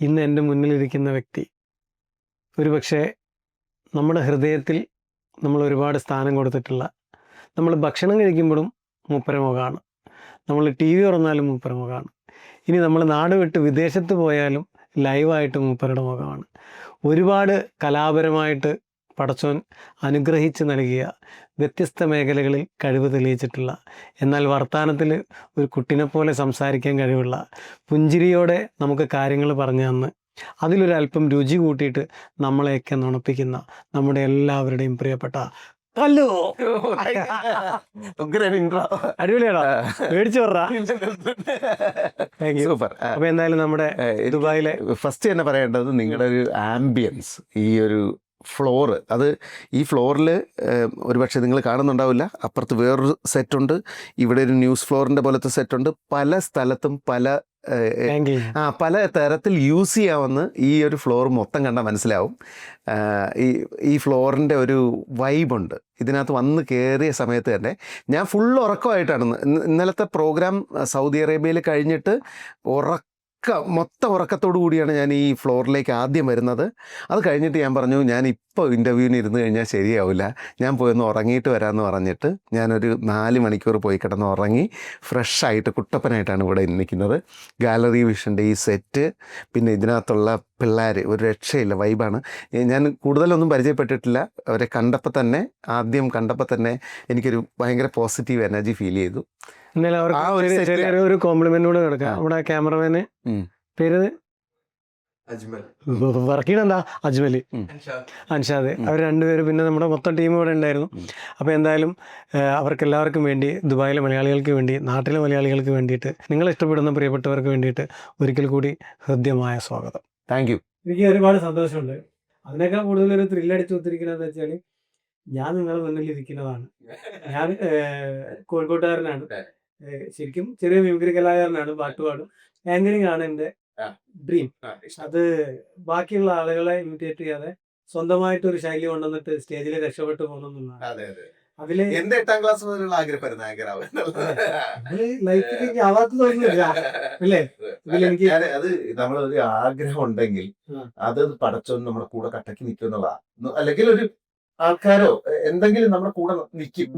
ഇന്ന് എൻ്റെ മുന്നിലിരിക്കുന്ന വ്യക്തി ഒരുപക്ഷെ നമ്മുടെ ഹൃദയത്തിൽ നമ്മൾ ഒരുപാട് സ്ഥാനം കൊടുത്തിട്ടുള്ള, നമ്മൾ ഭക്ഷണം കഴിക്കുമ്പോഴും മൂപ്പര മുഖമാണ്, നമ്മൾ ടി വി തുറന്നാലും മൂപ്പര മുഖമാണ്, ഇനി നമ്മൾ നാട് വിട്ട് വിദേശത്ത് പോയാലും ലൈവായിട്ട് മൂപ്പരുടെ മുഖമാണ്. ഒരുപാട് കലാപരമായിട്ട് പടച്ചോൻ അനുഗ്രഹിച്ച് നൽകിയ, വ്യത്യസ്ത മേഖലകളിൽ കഴിവ് തെളിയിച്ചിട്ടുള്ള, എന്നാൽ വർത്തമാനത്തിൽ ഒരു കുട്ടിനെ പോലെ സംസാരിക്കാൻ കഴിവുള്ള, പുഞ്ചിരിയോടെ നമുക്ക് കാര്യങ്ങൾ പറഞ്ഞു തന്ന് അതിലൊരല്പം രുചി കൂട്ടിയിട്ട് നമ്മളെയൊക്കെ നുണപ്പിക്കുന്ന നമ്മുടെ എല്ലാവരുടെയും പ്രിയപ്പെട്ട കല്ലു. അടിപൊളിയാണോ? മേടിച്ചു പറ. സൂപ്പർ. അപ്പൊ എന്തായാലും നമ്മുടെ ദുബായിലെ ഫസ്റ്റ് തന്നെ പറയേണ്ടത് നിങ്ങളുടെ ഒരു ആംബിയൻസ്, ഈ ഒരു ഫ്ലോറ്, അത് ഈ ഫ്ലോറിൽ ഒരുപക്ഷെ നിങ്ങൾ കാണുന്നുണ്ടാവില്ല, അപ്പുറത്ത് വേറൊരു സെറ്റുണ്ട്, ഇവിടെ ഒരു ന്യൂസ് ഫ്ലോറിൻ്റെ പോലത്തെ സെറ്റുണ്ട്, പല സ്ഥലത്തും പല തരത്തിൽ യൂസ് ചെയ്യാമെന്ന് ഈ ഒരു ഫ്ലോർ മൊത്തം കണ്ടാൽ മനസ്സിലാവും. ഈ ഫ്ലോറിൻ്റെ ഒരു വൈബുണ്ട് ഇതിനകത്ത്. വന്ന് കയറിയ സമയത്ത് തന്നെ ഞാൻ ഫുൾ ഉറക്കമായിട്ടാണ് ഇന്നലത്തെ പ്രോഗ്രാം സൗദി അറേബ്യയിൽ കഴിഞ്ഞിട്ട് മൊത്തം ഉറക്കത്തോടു കൂടിയാണ് ഞാൻ ഈ ഫ്ലോറിലേക്ക് ആദ്യം വരുന്നത്. അത് കഴിഞ്ഞിട്ട് ഞാൻ പറഞ്ഞു, ഞാൻ ഇപ്പോൾ ഇൻ്റർവ്യൂവിന് ഇരുന്ന് കഴിഞ്ഞാൽ ശരിയാവില്ല, ഞാൻ പോയൊന്ന് ഉറങ്ങിയിട്ട് വരാമെന്ന് പറഞ്ഞിട്ട് ഞാനൊരു 4 മണിക്കൂർ പോയി കിടന്ന് ഉറങ്ങി ഫ്രഷായിട്ട് കുട്ടപ്പനായിട്ടാണ് ഇവിടെ നിൽക്കുന്നത്. ഗാലറി വിഷൻ്റെ ഈ സെറ്റ്, പിന്നെ ഇതിനകത്തുള്ള പിള്ളേർ ഒരു രക്ഷയില്ല, വൈബാണ്. ഞാൻ കൂടുതലൊന്നും പരിചയപ്പെട്ടിട്ടില്ല, അവരെ ആദ്യം കണ്ടപ്പോൾ തന്നെ എനിക്കൊരു ഭയങ്കര പോസിറ്റീവ് എനർജി ഫീൽ ചെയ്തു. ഒരു കോംപ്ലിമെന്റ് കൂടെ കൊടുക്കാം. നമ്മുടെ ക്യാമറമാന് പേര് വർക്കീണെന്താ, അജ്മല്, അൻഷാദ്, അവർ രണ്ടുപേരും, പിന്നെ നമ്മുടെ മൊത്തം ടീം ഇവിടെ ഉണ്ടായിരുന്നു. അപ്പോൾ എന്തായാലും അവർക്കെല്ലാവർക്കും വേണ്ടി, ദുബായിലെ മലയാളികൾക്ക് വേണ്ടി, നാട്ടിലെ മലയാളികൾക്ക് വേണ്ടിയിട്ട്, നിങ്ങളെ ഇഷ്ടപ്പെടുന്ന പ്രിയപ്പെട്ടവർക്ക് വേണ്ടിയിട്ട് ഒരിക്കൽ കൂടി ഹൃദ്യമായ സ്വാഗതം. Thank you. എനിക്ക് ഒരുപാട് സന്തോഷമുണ്ട്. അതിനേക്കാൾ കൂടുതൽ ഒരു ത്രില്ലടിച്ച് ഒത്തിരിക്കണമെന്ന് വെച്ചാൽ, ഞാൻ നിങ്ങളുടെ മുന്നിൽ ഇരിക്കുന്നതാണ്. ഞാൻ കോഴിക്കോട്ടുകാരനാണ്, ശരിക്കും ചെറിയ മിമിക്രി കലാകാരനാണ്, പാട്ടുപാടും. ആങ്കറിംഗ് ആണ് എൻ്റെ ഡ്രീം. അത് ബാക്കിയുള്ള ആളുകളെ ഇമിറ്റേറ്റ് ചെയ്യാതെ സ്വന്തമായിട്ട് ഒരു ശൈലി കൊണ്ടുവന്നിട്ട് സ്റ്റേജിൽ രക്ഷപ്പെട്ടു പോകുന്നതാണ്. അതില് എന്റെ 8ാം ക്ലാസ് മുതലുള്ള ആഗ്രഹമായിരുന്നു ലൈഫിൽ എനിക്ക് ആവാത്തതൊന്നുമില്ല അല്ലേ. ഇതിലെനിക്ക് അത് നമ്മളൊരു ആഗ്രഹം ഉണ്ടെങ്കിൽ അത് പടച്ചോന്ന് നമ്മുടെ കൂടെ കട്ടക്ക് നിൽക്കുന്നതാ, അല്ലെങ്കിൽ ഒരു ആൾക്കാരോ എന്തെങ്കിലും നമ്മുടെ കൂടെ നിൽക്കും.